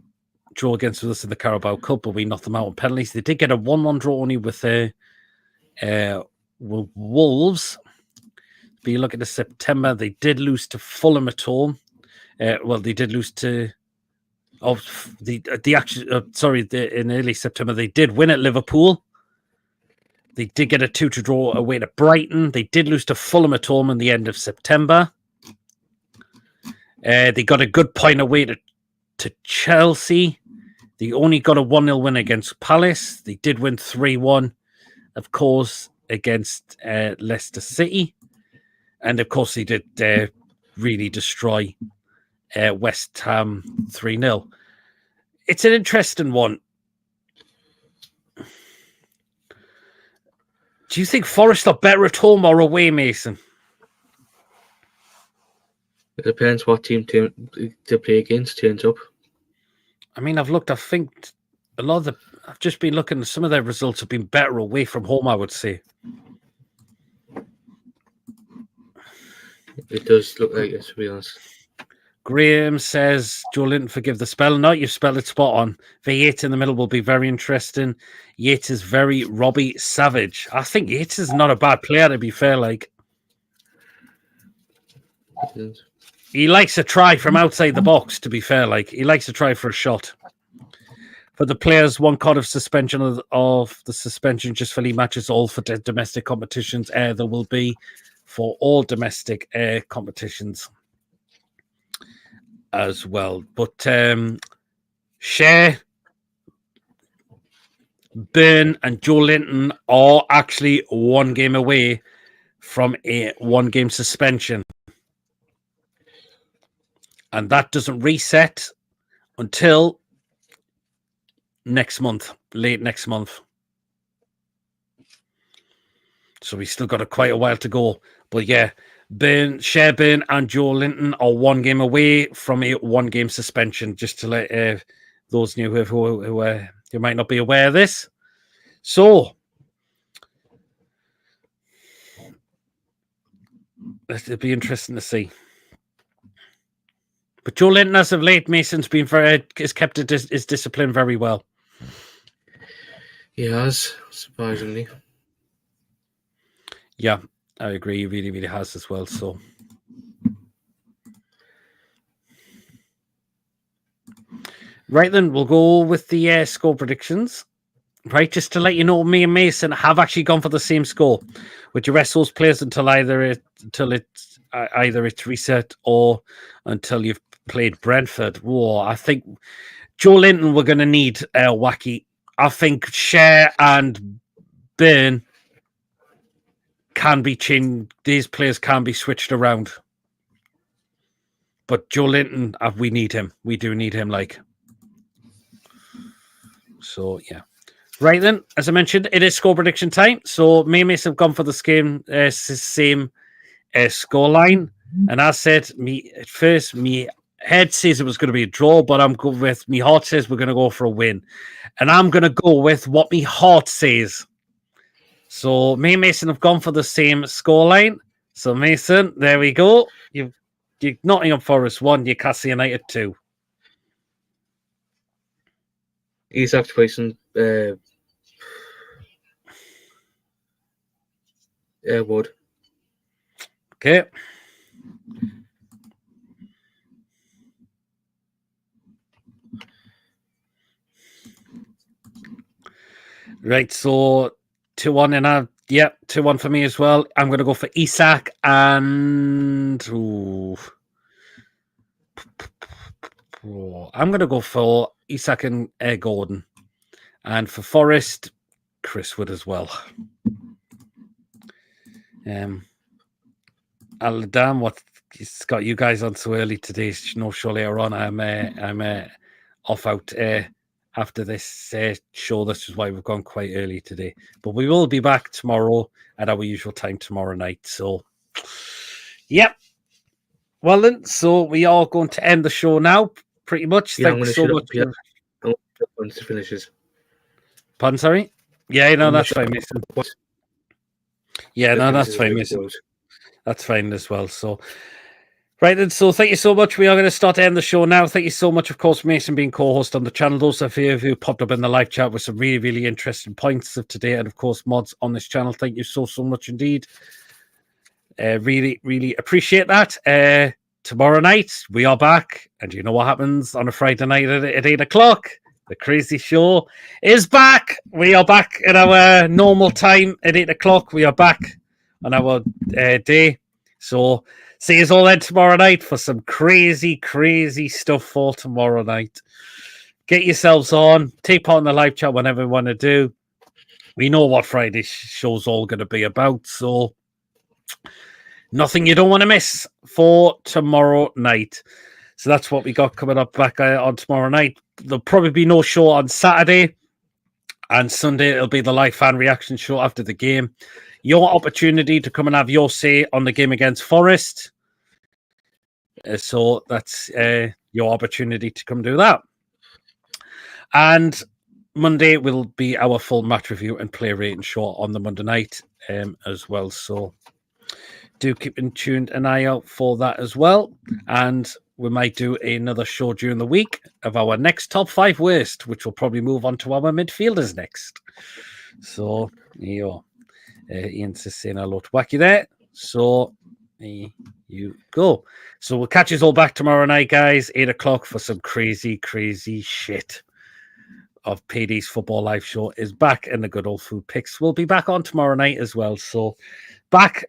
draw against us in the Carabao Cup, but we knocked them out on penalties. They did get a 1-1 draw only with Wolves. But you look at the September, they did lose to Fulham at home. They did lose to in early September they did win at Liverpool. They did get a 2-2 draw away to Brighton. They did lose to Fulham at home in the end of September. They got a good point away to to Chelsea. They only got a 1-0 win against Palace. They did win 3-1, of course, against Leicester City. And, of course, they did really destroy West Ham 3-0. It's an interesting one. Do you think Forest are better at home or away, Mason? It depends what team to play against turns up. I mean, I think I've just been looking, some of their results have been better away from home, I would say. It does look like it, to be honest. Graham says, Joe Linton, forgive the spell. No, you've spelled it spot on. The Yates in the middle will be very interesting. Yates is very Robbie Savage. I think Yates is not a bad player, to be fair. Like, he likes to try from outside the box, to be fair. Like, he likes to try for a shot. For the players, 1 card of suspension of the suspension just for league matches, all for domestic competitions. There will be for all domestic competitions as well. But Shea, Byrne and Joe Linton are actually 1 game away from a 1-game suspension. And that doesn't reset until next month, late next month. So we still got quite a while to go. But yeah, Shea Byrne and Joe Linton are 1 game away from a 1-game suspension, just to let those new who might not be aware of this. So it'll be interesting to see. But Joe Linton, as of late, Mason's been has kept his discipline very well. He has, surprisingly. Yeah, I agree. He really, really has as well. So, right then, we'll go with the score predictions. Right, just to let you know, me and Mason have actually gone for the same score. Would you rest those players until either it's reset or until you've played Brentford? Whoa, I think Joe Linton we're going to need wacky. I think Shea and Byrne can be changed. These players can be switched around. But Joe Linton, we need him. We do need him, like. So, yeah. Right then, as I mentioned, it is score prediction time. So, me and Mason have gone for the same score line. And I said, at first, me head says it was going to be a draw, but I'm going with me heart says we're going to go for a win. And I'm going to go with what me heart says. So me and Mason have gone for the same scoreline. So Mason, there we go. You've Nottingham Forest 1, Newcastle United 2. He's after placing Wood. Okay. Right, so 2-1 and 2-1 for me as well. I'm going to go for Isak and I'm going to go for Isak and Gordon, and for Forest, Chris Wood as well. Aladam, what got you guys on so early today? No show later on. I'm off out after this show. This is why we've gone quite early today. But we will be back tomorrow at our usual time tomorrow night. So, yep. Well then, so we are going to end the show now, pretty much. Yeah, Thanks so much. Once it finishes. Pardon, sorry? Yeah, no, that's fine, Mason. Yeah, no, that's fine, Mason. That's fine as well. So, right then, so thank you so much. We are going to start to end the show now. Thank you so much, of course, Mason being co-host on the channel. Those of you who popped up in the live chat with some really, really interesting points of today, and of course, mods on this channel. Thank you so much indeed. Really, really appreciate that. Tomorrow night, we are back, and you know what happens on a Friday night at 8 o'clock? The Crazy Show is back. We are back at our normal time at 8 o'clock. We are back on our day. So see us all then tomorrow night for some crazy, crazy stuff for tomorrow night. Get yourselves on, take part in the live chat whenever you want to do. We know what Friday's show's all going to be about, so nothing you don't want to miss for tomorrow night. So that's what we got coming up back on tomorrow night. There'll probably be no show on Saturday, and Sunday it'll be the live fan reaction show after the game. Your opportunity to come and have your say on the game against Forest. So that's your opportunity to come do that. And Monday will be our full match review and play rating show on the Monday night as well. So do keep in tuned an eye out for that as well. And we might do another show during the week of our next top 5 worst, which will probably move on to our midfielders next. So there you are. Ian's just saying hello to Wacky there. So there you go. So we'll catch you all back tomorrow night, guys, 8 o'clock for some crazy, crazy shit. Of PD's Football Live Show is back, and the good old food picks will be back on tomorrow night as well. So back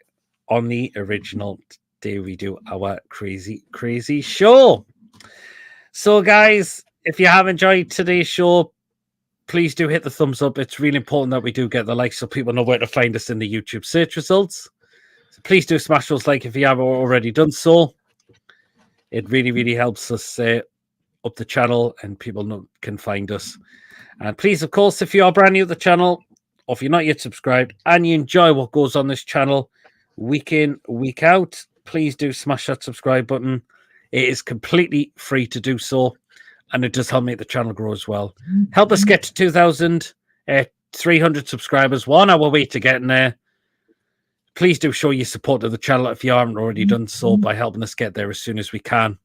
on the original day we do our crazy, crazy show. So guys, if you have enjoyed today's show, please do hit the thumbs up. It's really important that we do get the likes so people know where to find us in the YouTube search results. So please do smash those like if you haven't already done so. It really, really helps us up the channel and people can find us. And please, of course, if you are brand new to the channel or if you're not yet subscribed and you enjoy what goes on this channel week in, week out, please do smash that subscribe button. It is completely free to do so. And it does help make the channel grow as well. Help us get to 2,300 subscribers. We're on our way to getting there. Please do show your support to the channel if you haven't already done so by helping us get there as soon as we can.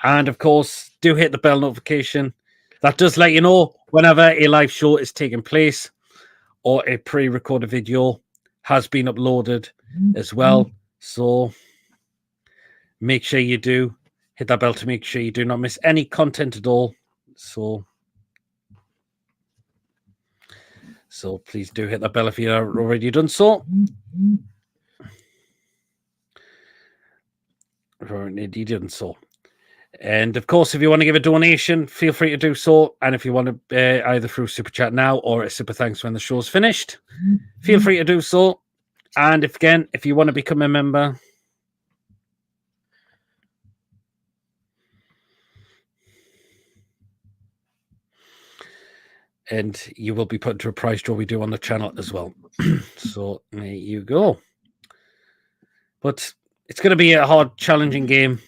And of course, do hit the bell notification. That does let you know whenever a live show is taking place or a pre-recorded video has been uploaded as well. So make sure you do hit that bell to make sure you do not miss any content at all. So please do hit that bell if you haven't already done so. Or indeed you didn't so. And of course, if you want to give a donation, feel free to do so. And if you want to either through Super Chat now or a Super Thanks when the show's finished, feel free to do so. And if you want to become a member, and you will be put into a prize draw we do on the channel as well. So there you go. But it's going to be a hard, challenging game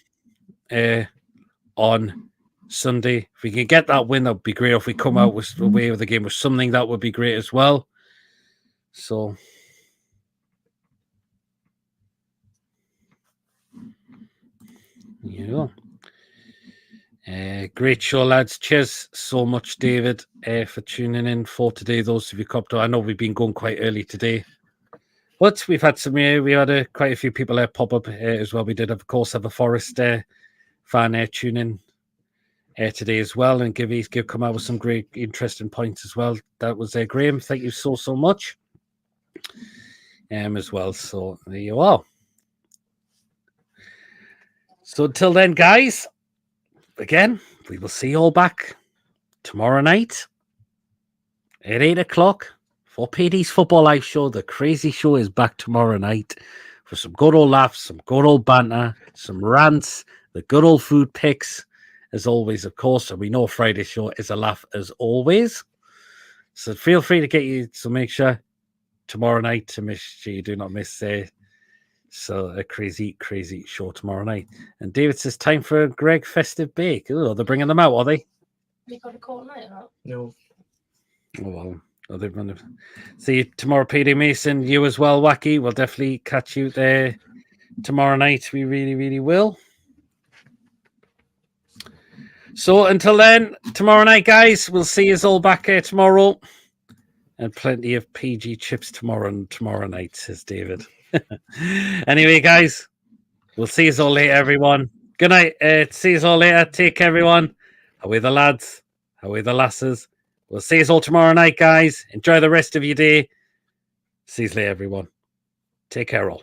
on Sunday. If we can get that win, that would be great. If we come out away with the game with something, that would be great as well. So yeah. Great show, lads. Cheers so much, David, for tuning in for today. Those of you copped up, I know we've been going quite early today, but we've had some. We had quite a few people pop up as well. We did, of course, have a Forest fan tune in today as well, and give come out with some great, interesting points as well. That was Graham. Thank you so much, as well. So there you are. So until then, guys. Again, we will see you all back tomorrow night at 8 o'clock for PD's Football Live Show. The crazy show is back tomorrow night for some good old laughs, some good old banter, some rants, the good old food picks, as always, of course. And we know Friday's show is a laugh as always. So feel free to get you to make sure tomorrow night to make sure you do not miss So a crazy, crazy show tomorrow night. And David says, time for a Greg festive bake. Oh, they're bringing them out, are they? You got a call night out? No. Oh, well. Oh, they're going to see you tomorrow, PD Mason. You as well, Wacky. We'll definitely catch you there tomorrow night. We really, really will. So until then, tomorrow night, guys, we'll see you all back here tomorrow. And plenty of PG chips tomorrow night, says David. Anyway, guys, we'll see you all later, everyone. Good night. See you all later. Take care, everyone. Away the lads. Away the lasses. We'll see you all tomorrow night, guys. Enjoy the rest of your day. See you later, everyone. Take care, all.